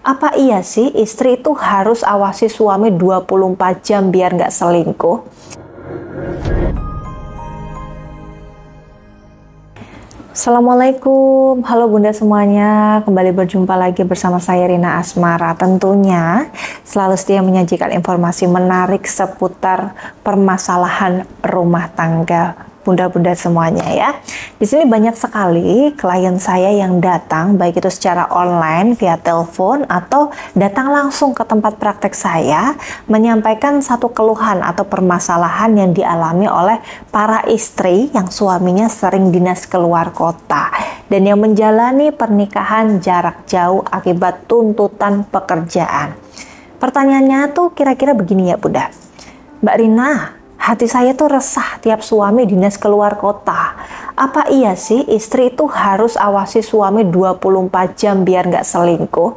Apa iya sih istri itu harus awasi suami 24 jam biar nggak selingkuh? Assalamualaikum, halo bunda semuanya. Kembali berjumpa lagi bersama saya Rina Asmara. Tentunya selalu setia menyajikan informasi menarik seputar permasalahan rumah tangga bunda-bunda semuanya ya. Di sini banyak sekali klien saya yang datang, baik itu secara online, via telepon, atau datang langsung ke tempat praktek saya, menyampaikan satu keluhan atau permasalahan yang dialami oleh para istri yang suaminya sering dinas keluar kota dan yang menjalani pernikahan jarak jauh akibat tuntutan pekerjaan. Pertanyaannya tuh kira-kira begini ya Bunda. Mbak Rina, hati saya tuh resah tiap suami dinas keluar kota. Apa iya sih istri itu harus awasi suami 24 jam biar nggak selingkuh?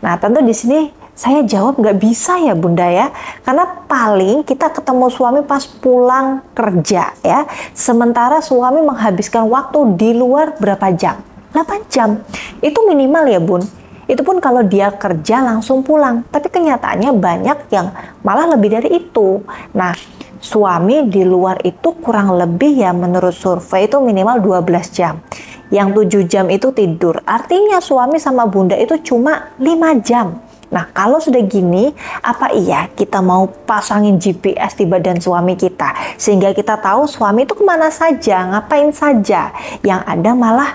Nah tentu di sini saya jawab nggak bisa ya Bunda ya. Karena paling kita ketemu suami pas pulang kerja ya. Sementara suami menghabiskan waktu di luar berapa jam? 8 jam. Itu minimal ya Bun. Itu pun kalau dia kerja langsung pulang. Tapi kenyataannya banyak yang malah lebih dari itu. Nah, suami di luar itu kurang lebih ya menurut survei itu minimal 12 jam. Yang 7 jam itu tidur. Artinya suami sama bunda itu cuma 5 jam. Nah kalau sudah gini, apa iya kita mau pasangin GPS di badan suami kita? Sehingga kita tahu suami itu kemana saja, ngapain saja. Yang ada malah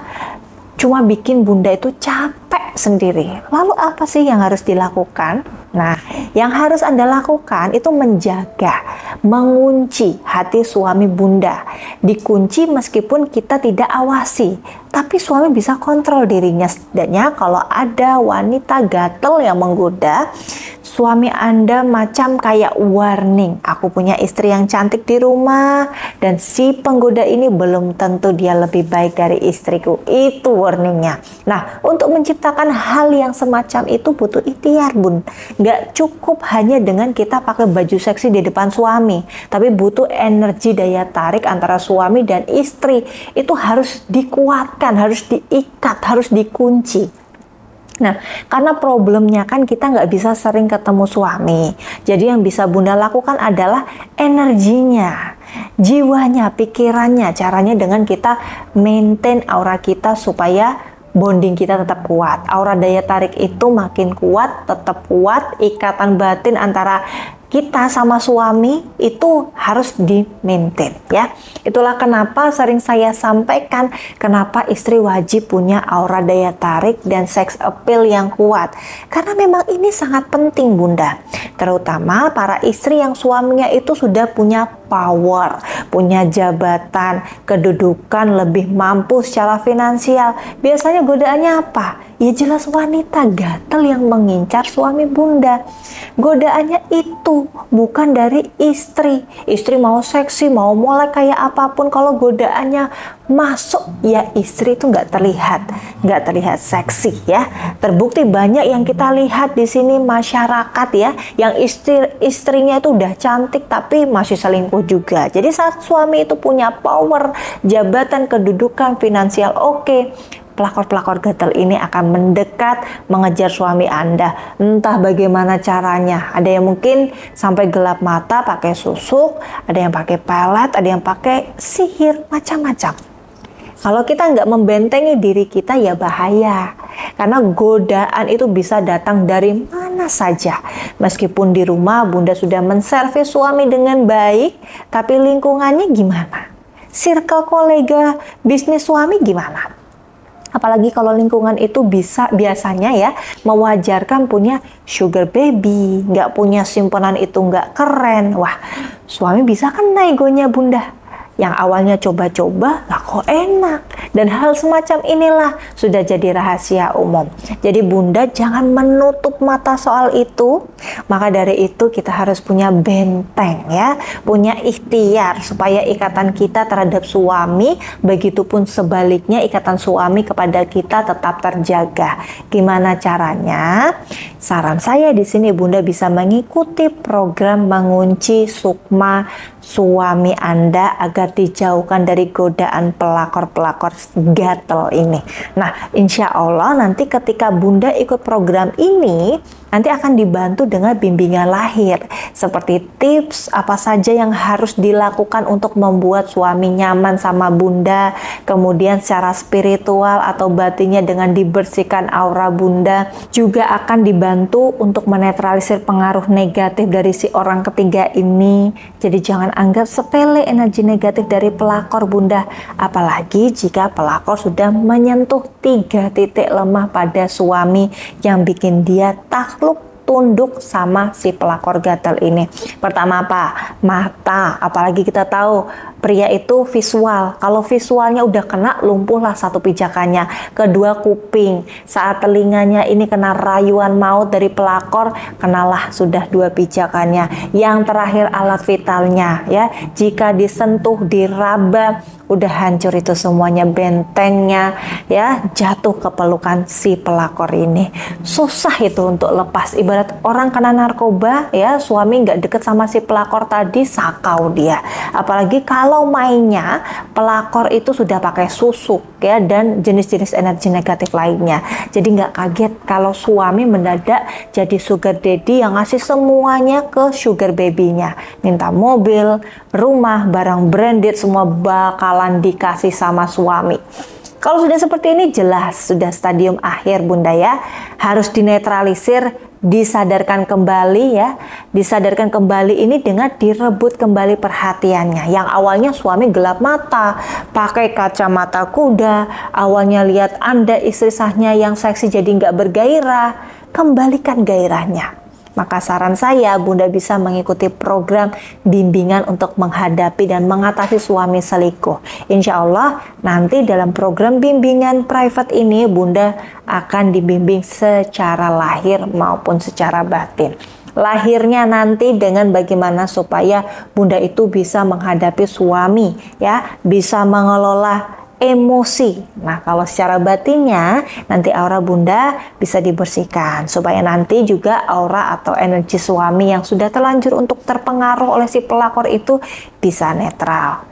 cuma bikin bunda itu capek sendiri. Lalu apa sih yang harus dilakukan? Nah, yang harus Anda lakukan itu menjaga, mengunci hati suami bunda. Dikunci meskipun kita tidak awasi, tapi suami bisa kontrol dirinya. Setidaknya kalau ada wanita gatel yang menggoda, suami Anda macam kayak warning, aku punya istri yang cantik di rumah dan si penggoda ini belum tentu dia lebih baik dari istriku. Itu warningnya. Nah, untuk menciptakan hal yang semacam itu butuh ikhtiar Bun. Nggak cukup hanya dengan kita pakai baju seksi di depan suami, tapi butuh energi daya tarik antara suami dan istri. Itu harus dikuatkan, harus diikat, harus dikunci. Nah, karena problemnya kan kita nggak bisa sering ketemu suami. Jadi yang bisa Bunda lakukan adalah energinya, jiwanya, pikirannya. Caranya dengan kita maintain aura kita supaya bonding kita tetap kuat. Aura daya tarik itu makin kuat, tetap kuat. Ikatan batin antara kita sama suami itu harus di-maintain ya. Itulah kenapa sering saya sampaikan kenapa istri wajib punya aura daya tarik dan sex appeal yang kuat. Karena memang ini sangat penting Bunda. Terutama para istri yang suaminya itu sudah punya power, punya jabatan, kedudukan, lebih mampu secara finansial. Biasanya godaannya apa? Ya jelas wanita gatel yang mengincar suami Bunda. Godaannya itu bukan dari istri. Istri mau seksi, mau mulai kayak apapun, kalau godaannya masuk ya istri itu nggak terlihat seksi ya. Terbukti banyak yang kita lihat di sini masyarakat ya, yang istrinya itu udah cantik tapi masih selingkuh juga. Jadi saat suami itu punya power, jabatan, kedudukan, finansial oke, pelakor-pelakor gatel ini akan mendekat, mengejar suami Anda. Entah bagaimana caranya. Ada yang mungkin sampai gelap mata pakai susuk, ada yang pakai pelet, ada yang pakai sihir, macam-macam. Kalau kita nggak membentengi diri kita ya bahaya. Karena godaan itu bisa datang dari mana saja. Meskipun di rumah Bunda sudah menservis suami dengan baik, tapi lingkungannya gimana? Circle kolega bisnis suami gimana? Apalagi kalau lingkungan itu biasanya ya mewajarkan punya sugar baby, nggak punya simpenan itu nggak keren. Wah, suami bisa kena egonya Bunda. Yang awalnya coba-coba, lah kok enak. Dan hal semacam inilah sudah jadi rahasia umum. Jadi Bunda jangan menutup mata soal itu. Maka dari itu kita harus punya benteng ya, punya ikhtiar supaya ikatan kita terhadap suami, begitupun sebaliknya ikatan suami kepada kita tetap terjaga. Gimana caranya? Saran saya di sini Bunda bisa mengikuti program mengunci sukma suami Anda agar dijauhkan dari godaan pelakor-pelakor gatel ini. Nah, insya Allah nanti ketika Bunda ikut program ini, nanti akan dibantu dengan bimbingan lahir, seperti tips apa saja yang harus dilakukan untuk membuat suami nyaman sama Bunda, kemudian secara spiritual atau batinnya dengan dibersihkan aura Bunda, juga akan dibantu untuk menetralisir pengaruh negatif dari si orang ketiga ini. Jadi jangan anggap sepele energi negatif dari pelakor Bunda, apalagi jika pelakor sudah menyentuh 3 titik lemah pada suami yang bikin dia takluk tunduk sama si pelakor gatel ini. Pertama apa? Mata. Apalagi kita tahu pria itu visual. Kalau visualnya udah kena, lumpuhlah satu pijakannya. Kedua, kuping. Saat telinganya ini kena rayuan maut dari pelakor, kenalah sudah 2 pijakannya. Yang terakhir, alat vitalnya, ya. Jika disentuh, diraba, udah hancur itu semuanya, bentengnya, ya, jatuh ke pelukan si pelakor ini. Susah itu untuk lepas. Ibarat orang kena narkoba, ya, suami nggak deket sama si pelakor tadi, sakau dia. Apalagi kalau mainnya pelakor itu sudah pakai susuk, ya, dan jenis-jenis energi negatif lainnya. Jadi nggak kaget kalau suami mendadak jadi sugar daddy yang ngasih semuanya ke sugar baby-nya. Minta mobil, rumah, barang branded, semua bakalan dikasih sama suami. Kalau sudah seperti ini, jelas sudah stadium akhir Bunda, ya. Harus dinetralisir, disadarkan kembali, ya. Disadarkan kembali ini dengan direbut kembali perhatiannya. Yang awalnya suami gelap mata, pakai kacamata kuda, awalnya lihat Anda istri sahnya yang seksi jadi nggak bergairah, kembalikan gairahnya. Maka saran saya, Bunda bisa mengikuti program bimbingan untuk menghadapi dan mengatasi suami selingkuh. Insya Allah nanti dalam program bimbingan private ini Bunda akan dibimbing secara lahir maupun secara batin. Lahirnya nanti dengan bagaimana supaya Bunda itu bisa menghadapi suami, ya, bisa mengelola emosi. Nah, kalau secara batinnya nanti aura Bunda bisa dibersihkan supaya nanti juga aura atau energi suami yang sudah terlanjur untuk terpengaruh oleh si pelakor itu bisa netral.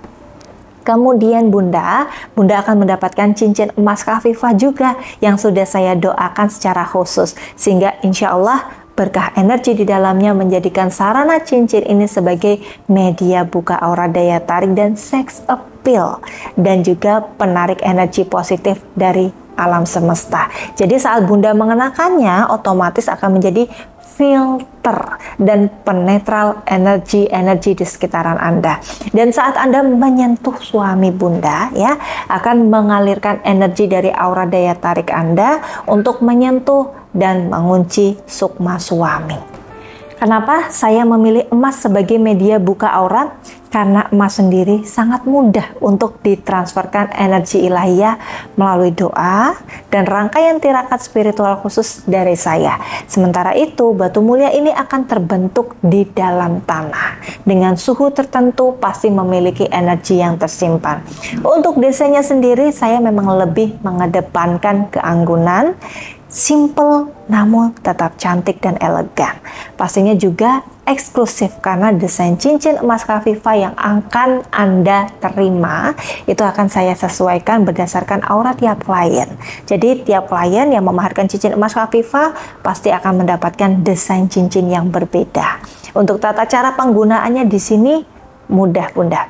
Kemudian Bunda akan mendapatkan cincin emas Khafifah juga yang sudah saya doakan secara khusus, sehingga insya Allah berkah energi di dalamnya menjadikan sarana cincin ini sebagai media buka aura daya tarik dan sex appeal, dan juga penarik energi positif dari alam semesta. Jadi saat Bunda mengenakannya otomatis akan menjadi filter dan penetral energi-energi di sekitaran Anda. Dan saat Anda menyentuh suami Bunda, ya, akan mengalirkan energi dari aura daya tarik Anda untuk menyentuh dan mengunci sukma suami. Kenapa saya memilih emas sebagai media buka aura? Karena emas sendiri sangat mudah untuk ditransferkan energi ilahiyah melalui doa dan rangkaian tirakat spiritual khusus dari saya. Sementara itu, batu mulia ini akan terbentuk di dalam tanah. Dengan suhu tertentu pasti memiliki energi yang tersimpan. Untuk desainnya sendiri, saya memang lebih mengedepankan keanggunan, simple namun tetap cantik dan elegan. Pastinya juga eksklusif karena desain cincin emas Khafifah yang akan Anda terima itu akan saya sesuaikan berdasarkan aura tiap klien. Jadi tiap klien yang memaharkan cincin emas Khafifah pasti akan mendapatkan desain cincin yang berbeda. Untuk tata cara penggunaannya di sini mudah Bunda.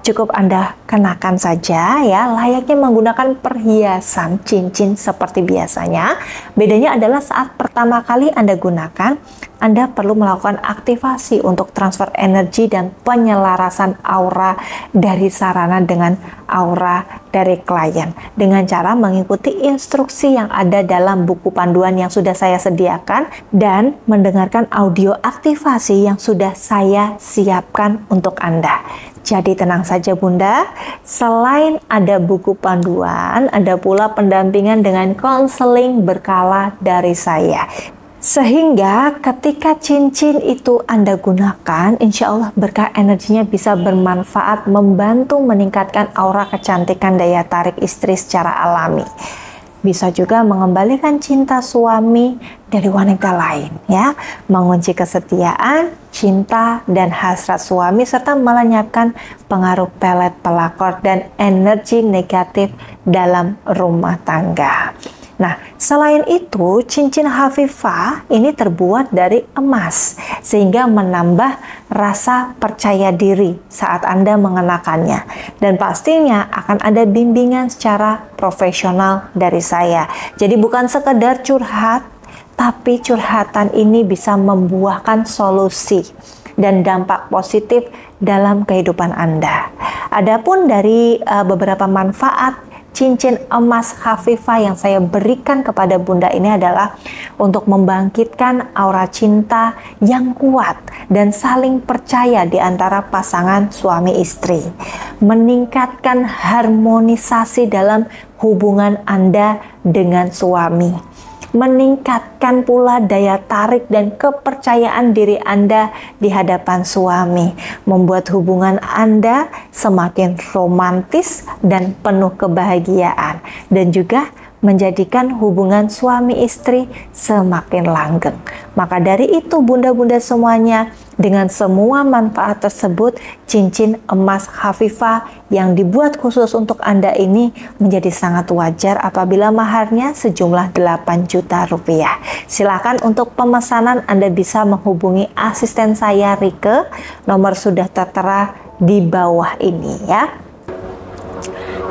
Cukup Anda kenakan saja, ya, layaknya menggunakan perhiasan cincin seperti biasanya. Bedanya adalah saat pertama kali Anda gunakan, Anda perlu melakukan aktivasi untuk transfer energi dan penyelarasan aura dari sarana dengan aura dari klien dengan cara mengikuti instruksi yang ada dalam buku panduan yang sudah saya sediakan dan mendengarkan audio aktivasi yang sudah saya siapkan untuk Anda. Jadi tenang saja Bunda, selain ada buku panduan, ada pula pendampingan dengan konseling berkala dari saya. Sehingga ketika cincin itu Anda gunakan, insya Allah berkah energinya bisa bermanfaat membantu meningkatkan aura kecantikan daya tarik istri secara alami. bisa juga mengembalikan cinta suami dari wanita lain, ya, mengunci kesetiaan, cinta, dan hasrat suami, serta melenyapkan pengaruh pelet pelakor dan energi negatif dalam rumah tangga. Nah, selain itu, cincin Hafifah ini terbuat dari emas, sehingga menambah rasa percaya diri saat Anda mengenakannya. Dan pastinya akan ada bimbingan secara profesional dari saya. Jadi bukan sekedar curhat, tapi curhatan ini bisa membuahkan solusi dan dampak positif dalam kehidupan Anda. Adapun dari beberapa manfaat cincin emas Hafifah yang saya berikan kepada Bunda ini adalah untuk membangkitkan aura cinta yang kuat dan saling percaya di antara pasangan suami istri, meningkatkan harmonisasi dalam hubungan Anda dengan suami, meningkatkan pula daya tarik dan kepercayaan diri Anda di hadapan suami, membuat hubungan Anda semakin romantis dan penuh kebahagiaan, dan juga menjadikan hubungan suami istri semakin langgeng. Maka dari itu bunda-bunda semuanya, dengan semua manfaat tersebut, cincin emas Hafifah yang dibuat khusus untuk Anda ini menjadi sangat wajar apabila maharnya sejumlah 8 juta rupiah. Silakan untuk pemesanan Anda bisa menghubungi asisten saya Rike, nomor sudah tertera di bawah ini ya.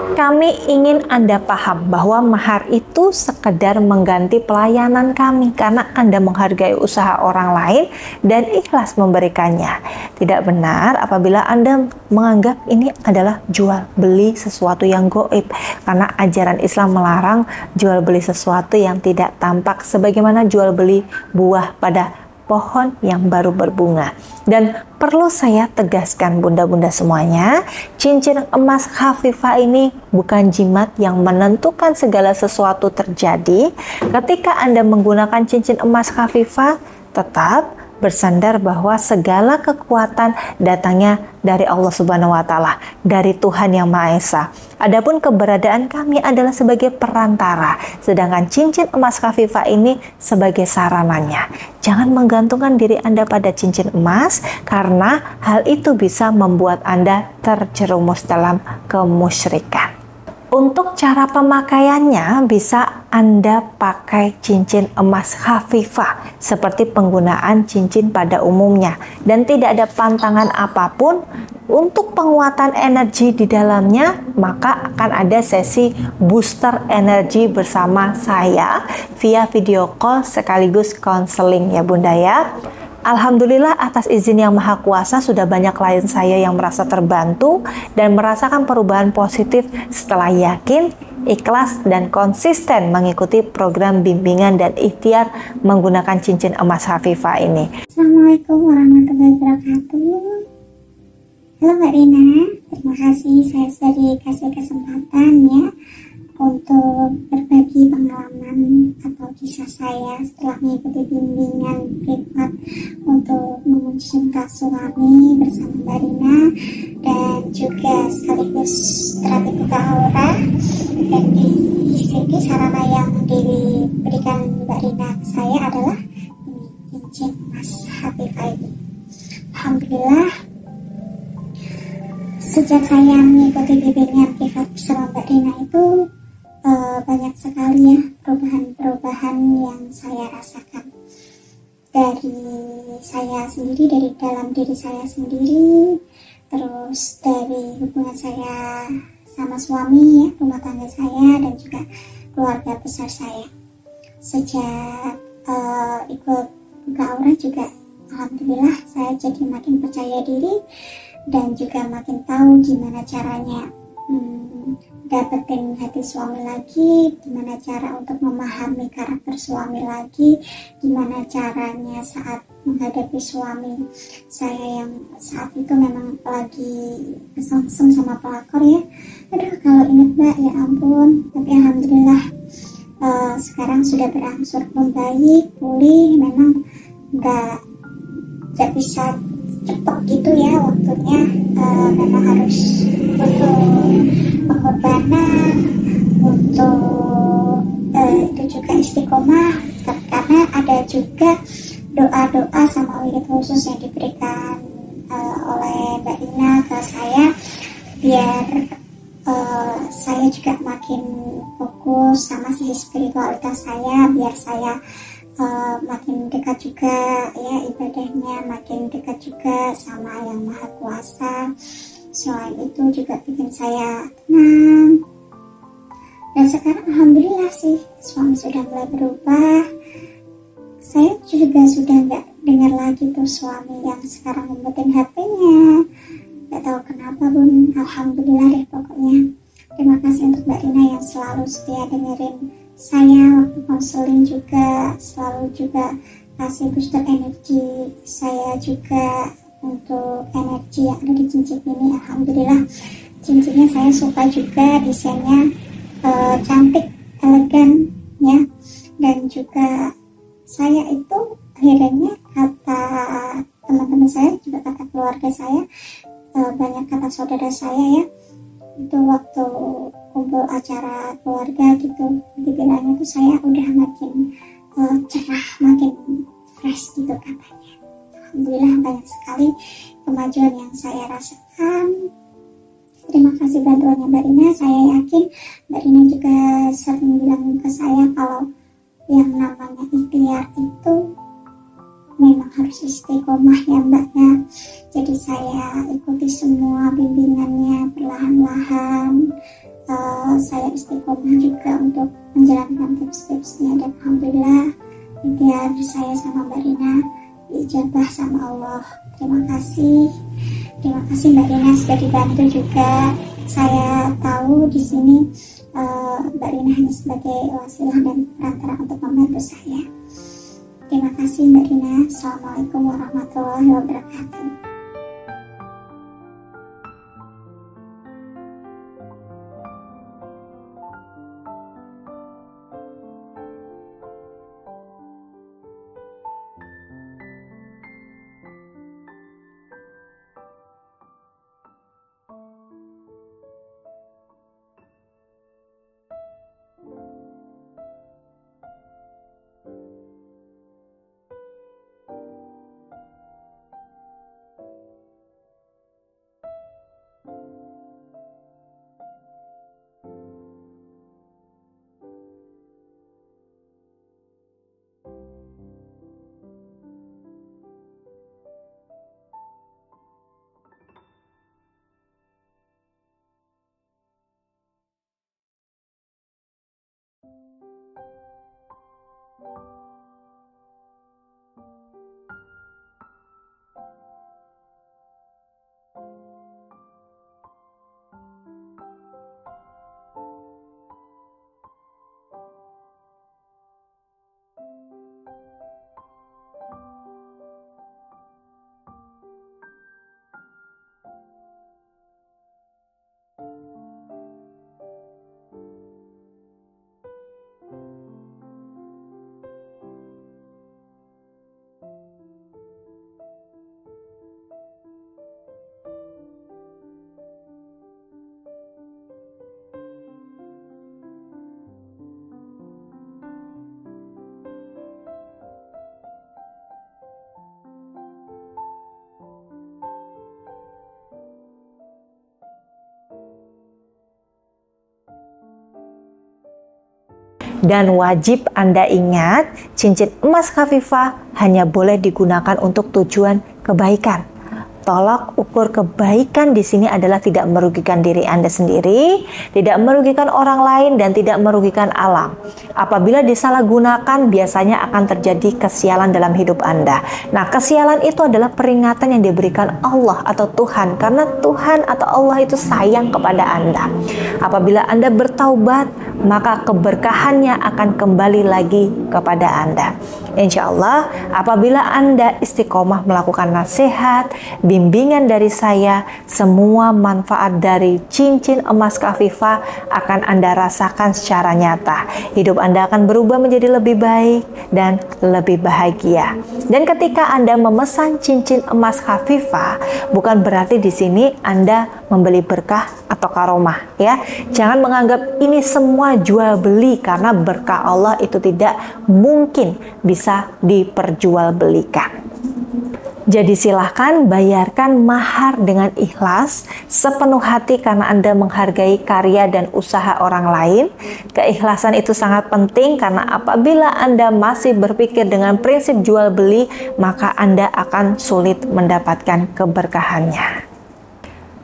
Kami ingin Anda paham bahwa mahar itu sekedar mengganti pelayanan kami karena Anda menghargai usaha orang lain dan ikhlas memberikannya. Tidak benar apabila Anda menganggap ini adalah jual beli sesuatu yang goib, karena ajaran Islam melarang jual beli sesuatu yang tidak tampak, sebagaimana jual beli buah pada pohon yang baru berbunga. Dan perlu saya tegaskan bunda-bunda semuanya, cincin emas Hafifah ini bukan jimat yang menentukan segala sesuatu terjadi. Ketika Anda menggunakan cincin emas Hafifah, tetap bersandar bahwa segala kekuatan datangnya dari Allah Subhanahu wa Ta'ala, dari Tuhan Yang Maha Esa. Adapun keberadaan kami adalah sebagai perantara, sedangkan cincin emas Hafifah ini sebagai sarananya. Jangan menggantungkan diri Anda pada cincin emas, karena hal itu bisa membuat Anda terjerumus dalam kemusyrikan. Untuk cara pemakaiannya, bisa Anda pakai cincin emas Hafifah seperti penggunaan cincin pada umumnya, dan tidak ada pantangan apapun. Untuk penguatan energi di dalamnya, maka akan ada sesi booster energi bersama saya via video call sekaligus konseling ya Bunda ya. Alhamdulillah atas izin Yang Maha Kuasa, sudah banyak klien saya yang merasa terbantu dan merasakan perubahan positif setelah yakin, ikhlas, dan konsisten mengikuti program bimbingan dan ikhtiar menggunakan cincin emas Hafifah ini. Assalamualaikum warahmatullahi wabarakatuh. Halo Mbak Rina, terima kasih saya sudah dikasih kesempatan ya untuk berbagi pengalaman atau kisah saya setelah mengikuti bimbingan privat untuk mengunci cinta suami bersama Mbak Rina, dan juga sekaligus terapi buka aura. Dan di sini sarana yang diberikan Mbak Rina ke saya adalah cincin emas Hafifah ini. Alhamdulillah, sejak saya mengikuti bimbingan privat bersama Mbak Rina itu banyak sekali ya perubahan-perubahan yang saya rasakan dari saya sendiri, dari dalam diri saya sendiri, terus dari hubungan saya sama suami ya, rumah tangga saya, dan juga keluarga besar saya. Sejak ikut buka aura juga alhamdulillah saya jadi makin percaya diri dan juga makin tahu gimana caranya dapetin hati suami lagi, gimana cara untuk memahami karakter suami lagi, gimana caranya saat menghadapi suami saya yang saat itu memang lagi kesengsem sama pelakor ya. Aduh, kalau inget Mbak, ya ampun. Tapi alhamdulillah sekarang sudah berangsur membaik, pulih. Memang nggak bisa cepet gitu ya waktunya, memang harus butuh pengorbanan, untuk juga istiqomah, karena ada juga doa-doa sama wirid khusus yang diberikan oleh Mbak Rina ke saya, biar saya juga makin fokus sama sisi spiritualitas saya, biar saya makin dekat juga ya ibadahnya, makin dekat juga sama Yang Maha Kuasa. Selain itu juga bikin saya tenang. Dan sekarang alhamdulillah sih suami sudah mulai berubah. Saya juga sudah nggak dengar lagi tuh suami yang sekarang ngumpetin HP-nya. Nggak tahu kenapa Bun, alhamdulillah deh pokoknya. Terima kasih untuk Mbak Rina yang selalu setia dengerin saya waktu konseling juga, selalu juga kasih booster energi saya juga untuk energi yang ada di cincin ini. Alhamdulillah cincinnya saya suka juga, desainnya cantik, elegan ya, dan juga saya itu akhirnya kata teman-teman saya juga kata keluarga saya, banyak kata saudara saya ya, itu waktu kumpul acara keluarga gitu dibilangnya tuh saya udah makin cerah, makin fresh gitu katanya. Alhamdulillah banyak sekali kemajuan yang saya rasakan. Terima kasih bantuannya Mbak Rina. Saya yakin Mbak Rina juga sering bilang ke saya kalau yang namanya ikhtiar itu memang harus istiqomah ya Mbak ya. Jadi saya ikuti semua bimbingannya perlahan-lahan. Saya istiqomah juga untuk menjalankan tips-tipsnya, dan alhamdulillah ikhtiar saya sama Mbak Rina diijabah sama Allah. Terima kasih Mbak Rina sudah dibantu juga. Saya tahu di sini Mbak Rina hanya sebagai wasilah dan perantara untuk membantu saya. Terima kasih Mbak Rina. Assalamualaikum warahmatullahi wabarakatuh. Dan wajib Anda ingat, cincin emas Khafifah hanya boleh digunakan untuk tujuan kebaikan. Tolak ukur kebaikan di sini adalah tidak merugikan diri Anda sendiri, tidak merugikan orang lain, dan tidak merugikan alam. Apabila disalahgunakan, biasanya akan terjadi kesialan dalam hidup Anda. Nah, kesialan itu adalah peringatan yang diberikan Allah atau Tuhan, karena Tuhan atau Allah itu sayang kepada Anda. Apabila Anda bertaubat, maka keberkahannya akan kembali lagi kepada Anda. Insya Allah, apabila Anda istiqomah melakukan nasihat, bimbingan dari saya, semua manfaat dari cincin emas Khafifah akan Anda rasakan secara nyata. Hidup Anda akan berubah menjadi lebih baik dan lebih bahagia. Dan ketika Anda memesan cincin emas Khafifah, bukan berarti di sini Anda membeli berkah atau karomah ya. Jangan menganggap ini semua semua jual beli, karena berkah Allah itu tidak mungkin bisa diperjualbelikan. Jadi silahkan bayarkan mahar dengan ikhlas, sepenuh hati karena Anda menghargai karya dan usaha orang lain. Keikhlasan itu sangat penting karena apabila Anda masih berpikir dengan prinsip jual beli, maka Anda akan sulit mendapatkan keberkahannya.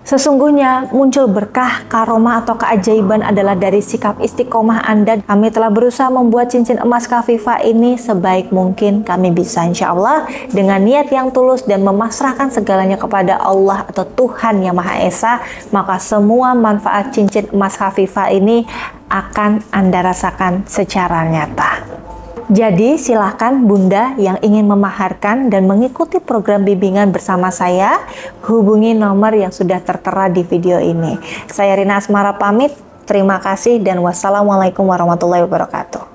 Sesungguhnya muncul berkah, karomah atau keajaiban adalah dari sikap istiqomah Anda. Kami telah berusaha membuat cincin emas Khafifa ini sebaik mungkin kami bisa, insya Allah, dengan niat yang tulus dan memasrahkan segalanya kepada Allah atau Tuhan Yang Maha Esa, maka semua manfaat cincin emas Khafifa ini akan Anda rasakan secara nyata. Jadi silahkan Bunda yang ingin memaharkan dan mengikuti program bimbingan bersama saya, hubungi nomor yang sudah tertera di video ini. Saya Rina Asmara pamit, terima kasih dan wassalamualaikum warahmatullahi wabarakatuh.